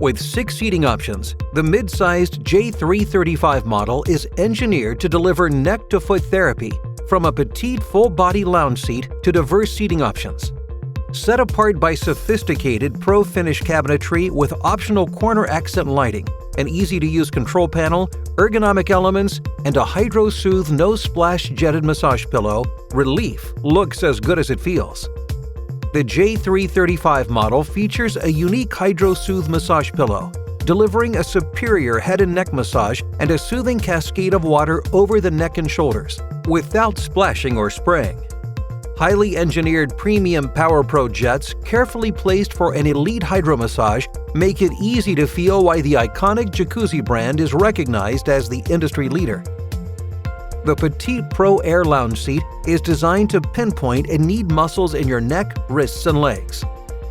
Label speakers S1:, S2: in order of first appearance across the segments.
S1: With 6 seating options, the mid-sized J-335 model is engineered to deliver neck-to-foot therapy, from a petite full-body lounge seat to diverse seating options. Set apart by sophisticated ProFinish cabinetry with optional corner accent lighting, an easy-to-use control panel, ergonomic elements, and a HydroSoothe no-splash jetted massage pillow, relief looks as good as it feels. The J-335 model features a unique HydroSoothe massage pillow, delivering a superior head and neck massage and a soothing cascade of water over the neck and shoulders, without splashing or spraying. Highly engineered Premium PowerPro jets, carefully placed for an elite hydromassage, make it easy to feel why the iconic Jacuzzi brand is recognized as the industry leader. The Petite ProAir Lounge seat is designed to pinpoint and knead muscles in your neck, wrists, and legs.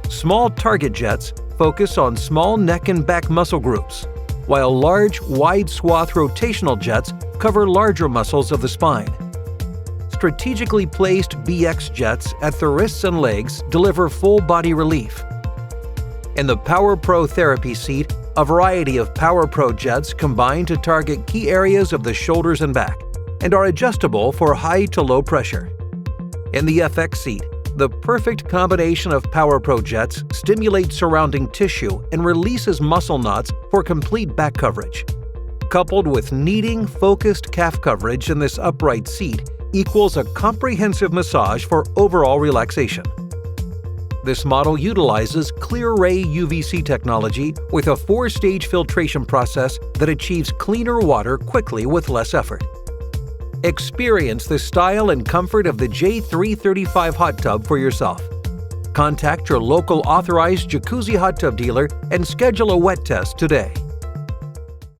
S1: Small target jets focus on small neck and back muscle groups, while large, wide swath rotational jets cover larger muscles of the spine. Strategically placed BX jets at the wrists and legs deliver full body relief. In the PowerPro therapy seat, a variety of PowerPro jets combine to target key areas of the shoulders and back, and are adjustable for high to low pressure. In the FX seat, the perfect combination of PowerPro jets stimulates surrounding tissue and releases muscle knots for complete back coverage. Coupled with kneading, focused calf coverage in this upright seat equals a comprehensive massage for overall relaxation. This model utilizes clear ray UVC technology with a 4-stage filtration process that achieves cleaner water quickly with less effort. Experience the style and comfort of the J-335 hot tub for yourself. Contact your local authorized Jacuzzi hot tub dealer and schedule a wet test today.